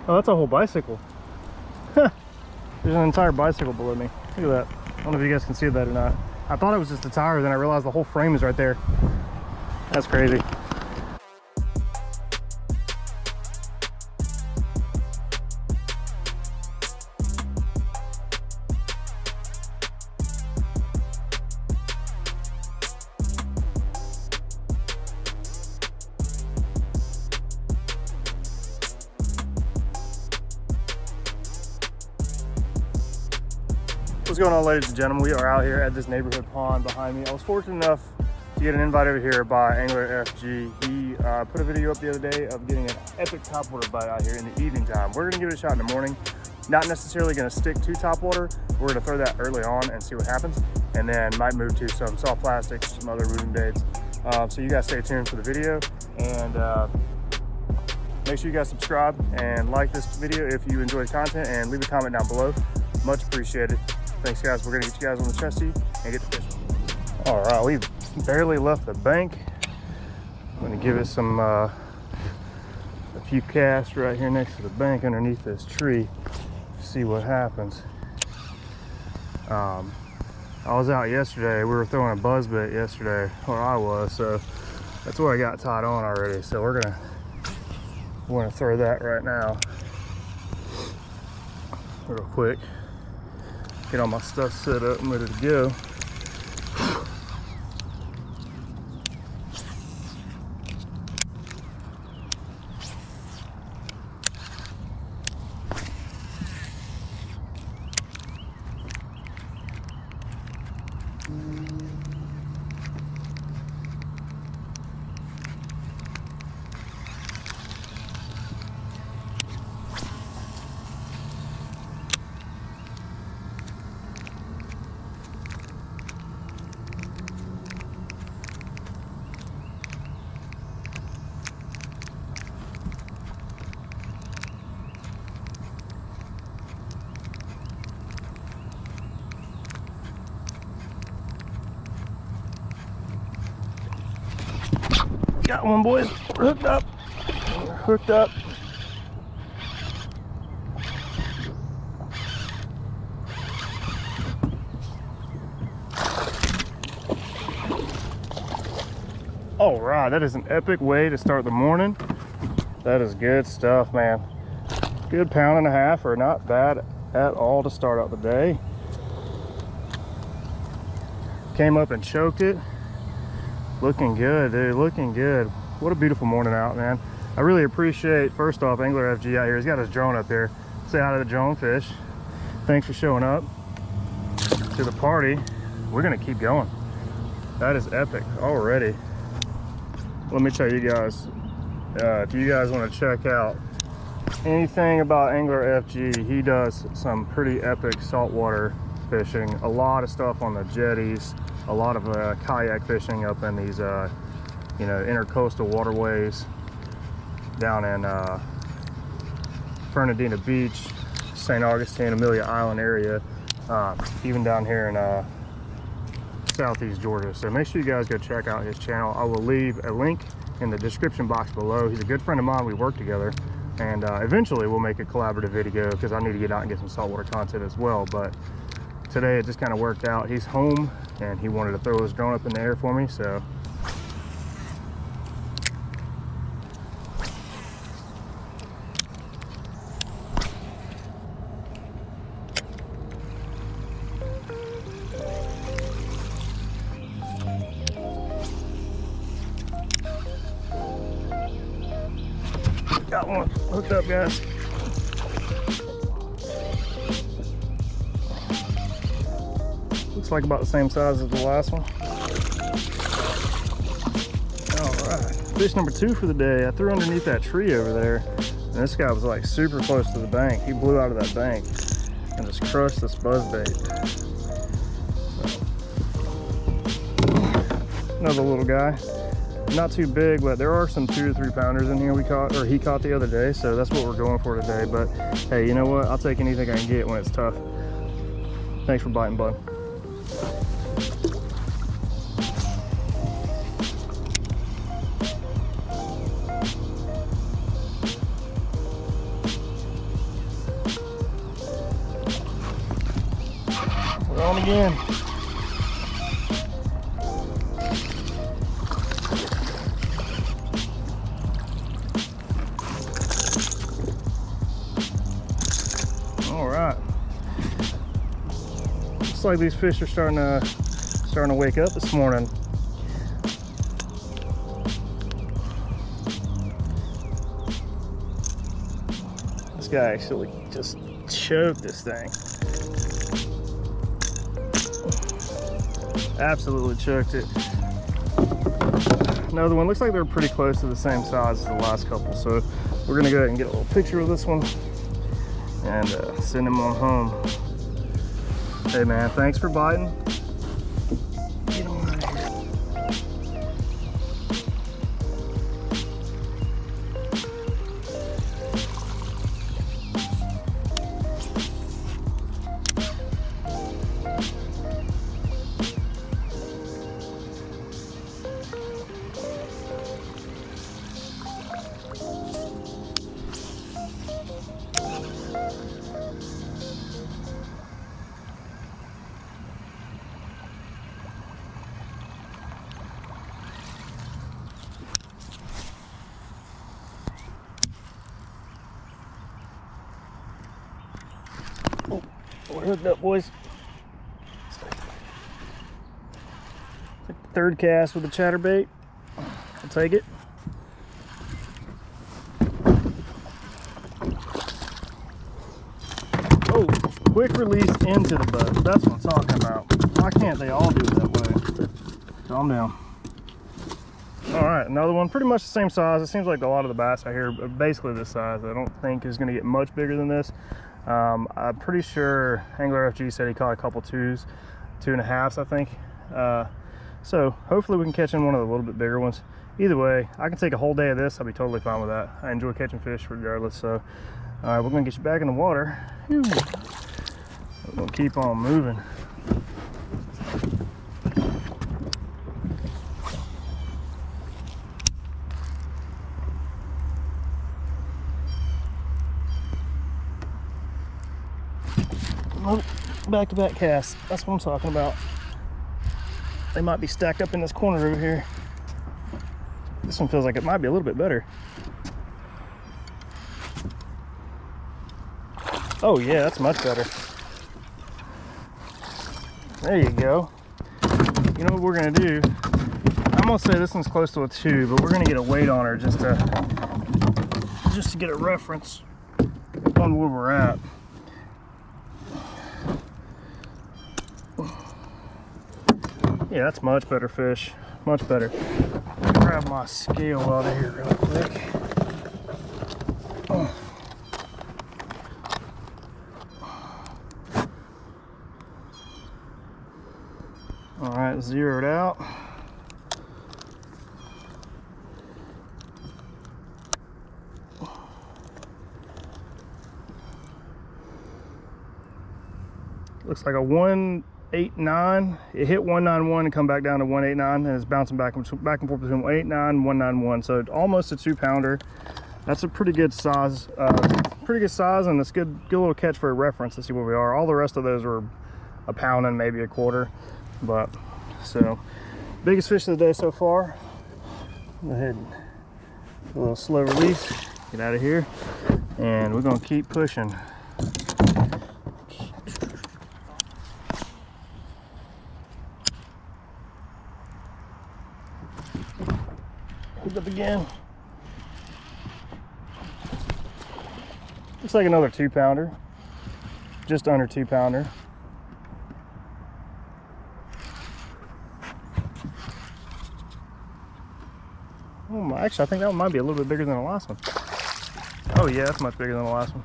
Oh, that's a whole bicycle. There's an entire bicycle below me. Look at that. I don't know if you guys can see that or not. I thought it was just a tire, then I realized the whole frame is right there. That's crazy. What's going on, ladies and gentlemen? We are out here at this neighborhood pond behind me. I was fortunate enough to get an invite over here by Angler FG. He put a video up the other day of getting an epic topwater bite out here in the evening time. We're gonna give it a shot in the morning. Not necessarily gonna stick to topwater. We're gonna throw that early on and see what happens, and then might move to some soft plastics, some other moving baits. So you guys stay tuned for the video, and make sure you guys subscribe and like this video if you enjoy the content, and leave a comment down below. Much appreciated. Thanks, guys. We're gonna get you guys on the chesty and get the fishing. All right, we've barely left the bank. I'm gonna give it some a few casts right here next to the bank underneath this tree. See what happens. I was out yesterday. We were throwing a buzzbait yesterday, or I was, so that's where I got tied on already. So we're gonna throw that right now, real quick. Get all my stuff set up and ready to go. Got one, boys. We're hooked up. We're hooked up. All right, that is an epic way to start the morning. That is good stuff, man. Good pound and a half, or not bad at all to start out the day. Came up and choked it. Looking good, dude, looking good. What a beautiful morning out, man. I really appreciate, first off, Angler FG out here. He's got his drone up here. Say hi to the drone fish. Thanks for showing up to the party. We're gonna keep going. That is epic already. Let me tell you guys, if you guys wanna check out anything about Angler FG, he does some pretty epic saltwater fishing. A lot of stuff on the jetties. A lot of kayak fishing up in these, you know, intercoastal waterways down in Fernandina Beach, St. Augustine, Amelia Island area, even down here in Southeast Georgia. So make sure you guys go check out his channel. I will leave a link in the description box below. He's a good friend of mine. We work together, and eventually we'll make a collaborative video because I need to get out and get some saltwater content as well. But today it just kind of worked out. He's home and he wanted to throw his drone up in the air for me, so got one hooked up, guys. Looks like about the same size as the last one. All right, fish number 2 for the day. I threw underneath that tree over there, and this guy was like super close to the bank. He blew out of that bank and just crushed this buzzbait. So, another little guy, not too big, but there are some 2 to 3 pounders in here we caught, or he caught the other day. So that's what we're going for today. But hey, you know what? I'll take anything I can get when it's tough. Thanks for biting, bud. again. All right. Looks like these fish are starting to wake up this morning. This guy actually just choked this thing. Absolutely choked it. Another one. Looks like they're pretty close to the same size as the last couple, so we're gonna go ahead and get a little picture of this one and send him on home. Hey man, thanks for biting. Get him out of here. Oh, we're hooked up, boys. It's like the third cast with a chatterbait. I'll take it. Oh, quick release into the boat. That's what I'm talking about. Why can't they all do it that way? Calm down. All right, another one, pretty much the same size. It seems like a lot of the bass out here are basically this size. I don't think is going to get much bigger than this. I'm pretty sure Angler FG said he caught a couple 2s, 2.5s, I think. So hopefully we can catch in one of the little bit bigger ones. Either way, I can take a whole day of this. I'll be totally fine with that. I enjoy catching fish regardless. So we're gonna get you back in the water. Whew. We're gonna keep on moving. Oh, back-to-back casts. That's what I'm talking about. They might be stacked up in this corner over here. This one feels like it might be a little bit better. Oh yeah, that's much better. There you go. You know what we're gonna do? I'm gonna say this one's close to a 2, but we're gonna get a weight on her just to get a reference on where we're at. Yeah, that's much better fish. Much better. Grab my scale out of here real quick. All right, zeroed out. Looks like a 189. It hit 191 and come back down to 189, and it's bouncing back and forth between 189 and 191. So almost a 2-pounder. That's a pretty good size. And it's good little catch for a reference to see where we are. All the rest of those were a pound and maybe a quarter. But so biggest fish of the day so far. Go ahead and do a little slow release. Get out of here, and we're gonna keep pushing. Hooked up again. Looks like another 2-pounder, just under 2-pounder. Oh my, actually I think that one might be a little bit bigger than the last one. Oh yeah, that's much bigger than the last one.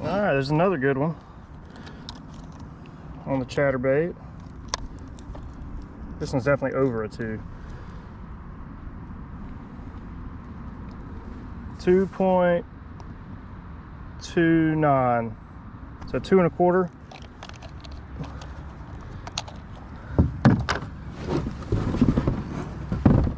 All right, there's another good one. on the chatterbait. This one's definitely over a 2. 2.29. So 2 1/4.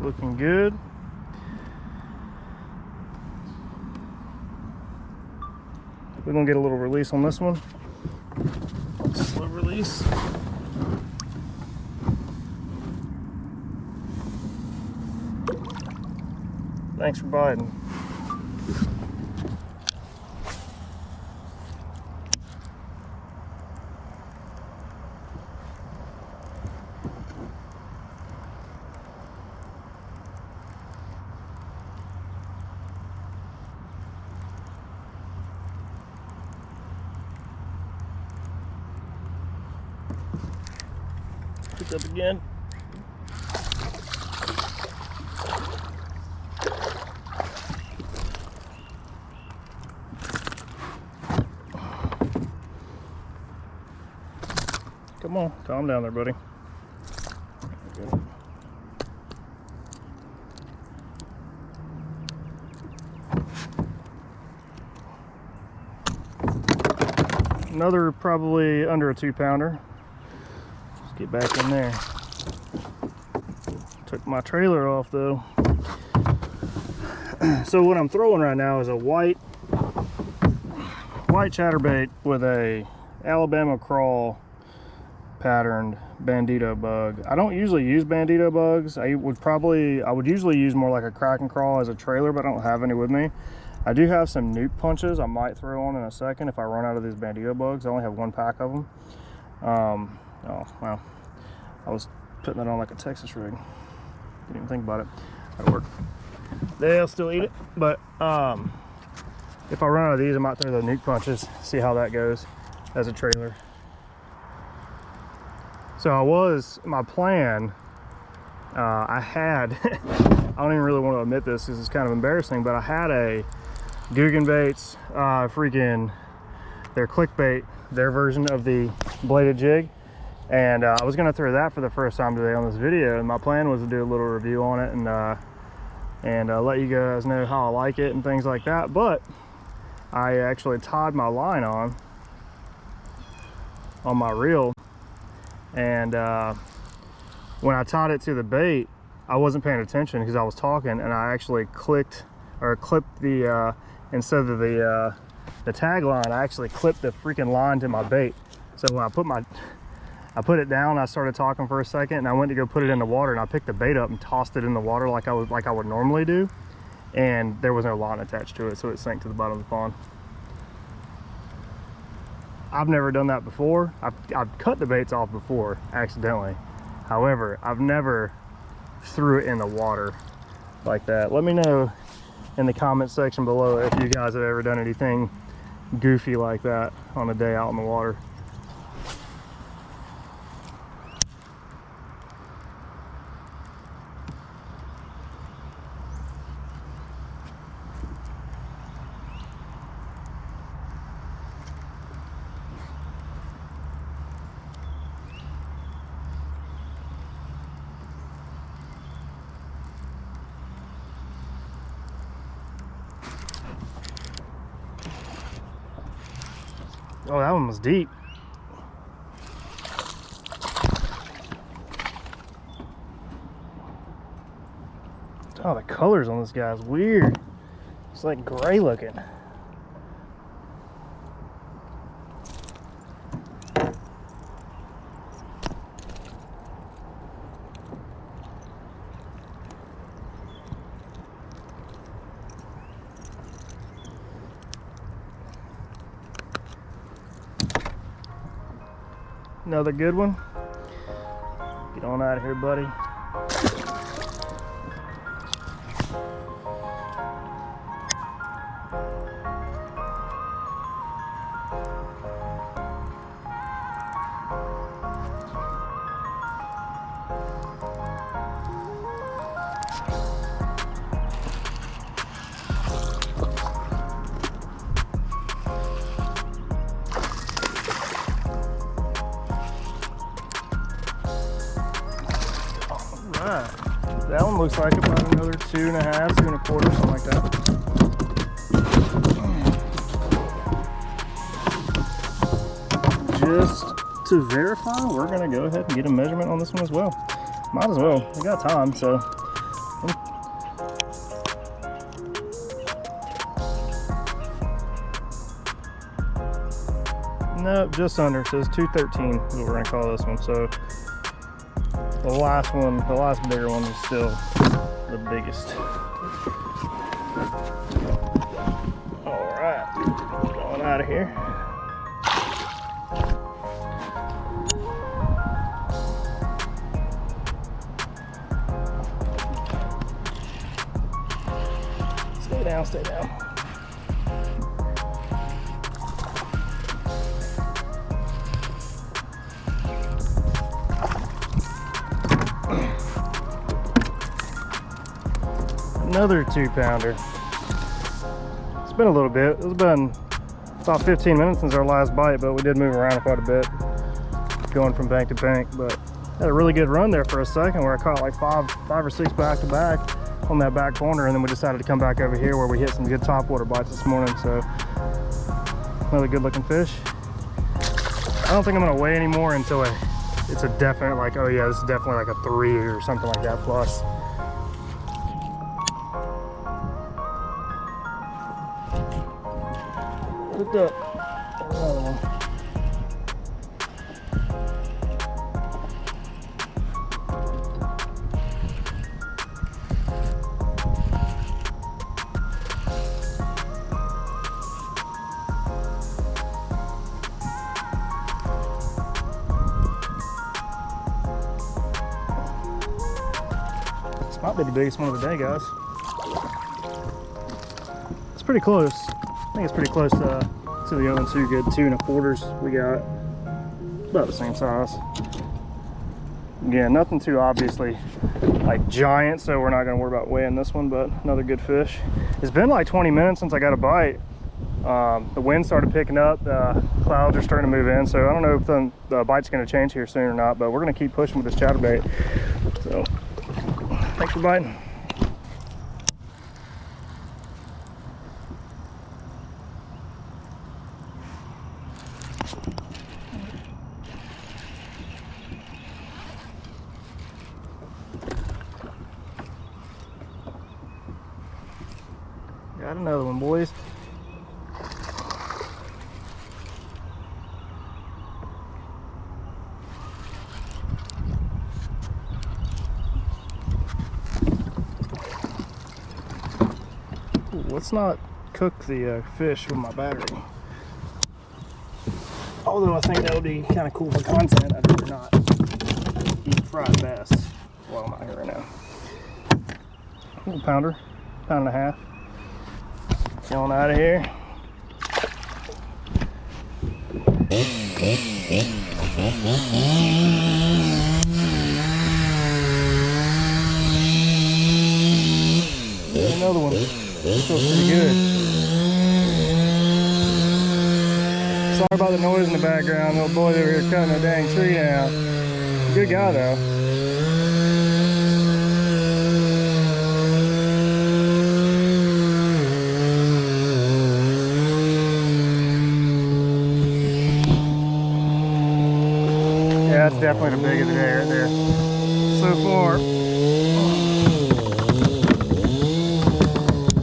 Looking good. We're gonna get a little release on this one. Slow release. Thanks for biting. Picked up again. Come on, calm down there, buddy. Another probably under a 2-pounder. Let's get back in there. Took my trailer off though. So what I'm throwing right now is a white chatterbait with a Alabama crawl patterned bandito bug. I don't usually use bandito bugs. I would usually use more like a Kraken crawl as a trailer, but I don't have any with me. I do have some nuke punches I might throw on in a second if I run out of these bandito bugs. I only have 1 pack of them. Oh well, I was putting it on like a Texas rig. Didn't even think about it. That'll work. They'll still eat it, but if I run out of these, I might throw the nuke punches, see how that goes as a trailer. So my plan, I had, I don't even really want to admit this because it's kind of embarrassing, but I had a Guggenbaits, their clickbait, their version of the bladed jig. And I was gonna throw that for the first time today on this video. And my plan was to do a little review on it and let you guys know how I like it and things like that. But I actually tied my line on my reel. And when I tied it to the bait, I wasn't paying attention because I was talking, and I actually clipped the instead of the tag line, I actually clipped the freaking line to my bait. So when I put it down, I started talking for a second, and I went to go put it in the water, and I picked the bait up and tossed it in the water like I would normally do, and there was no line attached to it, so it sank to the bottom of the pond. I've never done that before. I've cut the baits off before accidentally. However, I've never threw it in the water like that. Let me know in the comment section below if you guys have ever done anything goofy like that on a day out in the water. Oh, that one was deep. Oh, the colors on this guy is weird. It's like gray looking. Another good one. Get on out of here, buddy. right. That one looks like about another 2.5, 2.25, something like that. Just to verify, we're gonna go ahead and get a measurement on this one as well. Might as well, we got time, so. Nope, just under. It says 213 is what we're gonna call this one. So the last one, the last bigger one, is still the biggest. All right, going out of here. Stay down, stay down. Another 2-pounder. It's been a little bit. It's been about 15 minutes since our last bite, but we did move around quite a bit, going from bank to bank. But had a really good run there for a second where I caught like five or six back to back on that back corner, and then we decided to come back over here where we hit some good topwater bites this morning. So another good looking fish. I don't think I'm gonna weigh anymore until it's a definite, like, oh yeah, this is definitely like a 3 or something like that plus. Looked up another one. This might be the biggest one of the day, guys. It's pretty close. I think it's pretty close to the other two good 2.25s we got. About the same size. Again, nothing too obviously like giant, so we're not gonna worry about weighing this one, but another good fish. It's been like 20 minutes since I got a bite. The wind started picking up, the clouds are starting to move in, so I don't know if the bite's gonna change here soon or not, but we're gonna keep pushing with this chatterbait. So, thanks for biting. Got another one, boys. Ooh, let's not cook the fish with my battery. Although I think that would be kind of cool for content, I'd rather not eat fried bass while I'm out here right now. Little pounder, 1.5 pounds. Going out of here. Another one. Feels pretty good. Sorry about the noise in the background. Little boy over here cutting a dang tree down. Good guy though. Yeah, that's definitely the big of the day right there. So far.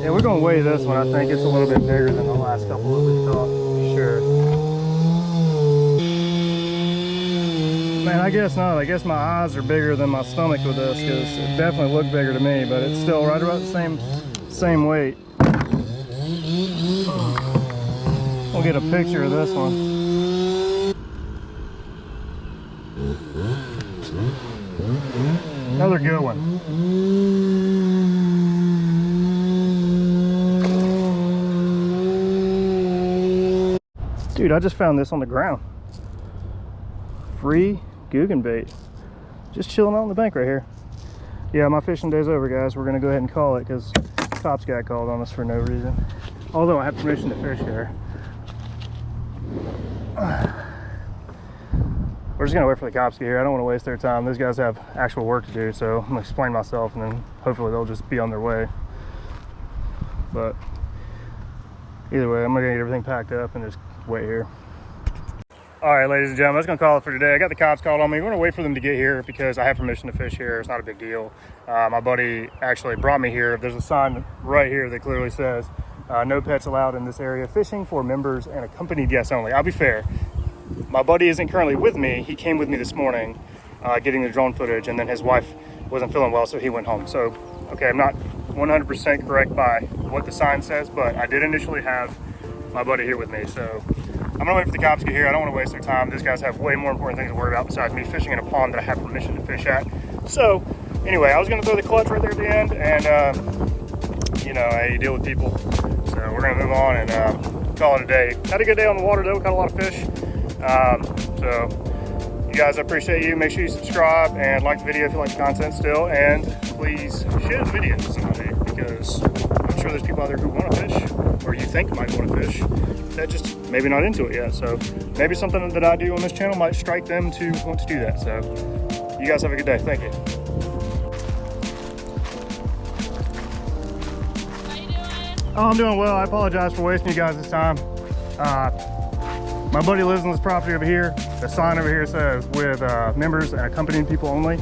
Yeah, we're gonna weigh this one. I think it's a little bit bigger than the last couple that we caught, for sure. Man, I guess not. I guess my eyes are bigger than my stomach with this, because it definitely looked bigger to me, but it's still right about the same weight. We'll get a picture of this one. Another good one. Dude, I just found this on the ground. Free Googan bait. Just chilling out on the bank right here. Yeah, my fishing day's over, guys. We're gonna go ahead and call it because cops got called on us for no reason. Although I have permission to fish here. we're just gonna wait for the cops to get here. I don't want to waste their time. Those guys have actual work to do, so I'm gonna explain myself and then hopefully they'll just be on their way. But either way, I'm gonna get everything packed up and just wait here. All right, ladies and gentlemen, that's gonna call it for today. I got the cops called on me. We're gonna wait for them to get here because I have permission to fish here. It's not a big deal. My buddy actually brought me here. There's a sign right here that clearly says, no pets allowed in this area. Fishing for members and accompanied guests only. I'll be fair. My buddy isn't currently with me. He came with me this morning, getting the drone footage, and then his wife wasn't feeling well, so he went home. So, okay, I'm not 100% correct by what the sign says, but I did initially have my buddy here with me. So I'm gonna wait for the cops to get here. I don't wanna waste their time. These guys have way more important things to worry about besides me fishing in a pond that I have permission to fish at. So anyway, I was gonna throw the clutch right there at the end and you know, how you deal with people. So we're gonna move on and call it a day. Had a good day on the water though, caught a lot of fish. So you guys, I appreciate you. Make sure you subscribe and like the video if you like the content still, and please share the video to somebody because I'm sure there's people out there who want to fish or you think might want to fish that just maybe not into it yet. So maybe something that I do on this channel might strike them to want to do that. So you guys have a good day. Thank you. How you doing? Oh, I'm doing well. I apologize for wasting you guys' time. My buddy lives on this property over here. The sign over here says with members and accompanying people only.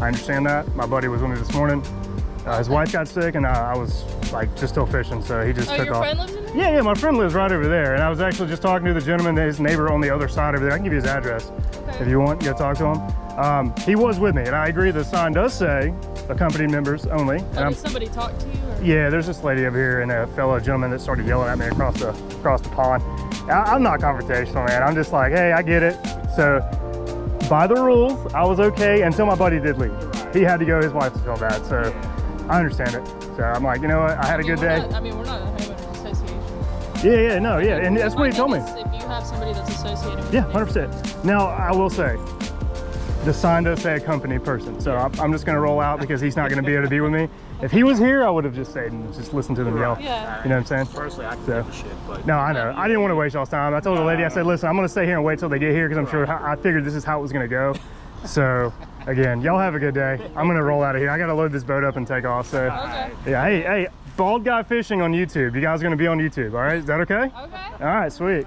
I understand that. My buddy was with me this morning. His wife got sick and I was like just still fishing, so he just took your off. Friend lives in there? Yeah, my friend lives right over there, and I was actually just talking to the gentleman, his neighbor on the other side over there. I can give you his address if you want. You gotta talk to him. He was with me, and I agree the sign does say accompanied members only. Did somebody talk to you? Or? Yeah, there's this lady over here and a fellow gentleman that started yelling at me across the pond. I'm not confrontational, man. I'm just like, hey, I get it. So by the rules, I was okay until my buddy did leave. He had to go. His wife was so bad, so I understand it. So I'm like, you know what? I had a good day. We're not a homeowners association. Yeah, and that's what he told me. If you have somebody that's associated with 100%. Now, I will say, the sign does say accompanied person, so I'm just gonna roll out because he's not gonna be able to be with me. If he was here, I would have just stayed and just listened to them yell. Yeah. You know what I'm saying? Personally, I can give a shit, but... No, I know. I didn't want to waste y'all's time. I told the lady, I said, listen, I'm gonna stay here and wait till they get here because I'm sure, I figured this is how it was gonna go. So, again, y'all have a good day. I'm gonna roll out of here. I gotta load this boat up and take off, so. Okay. Yeah, hey, Bald Guy Fishing on YouTube. You guys are gonna be on YouTube, all right? Is that okay? Okay. All right, sweet.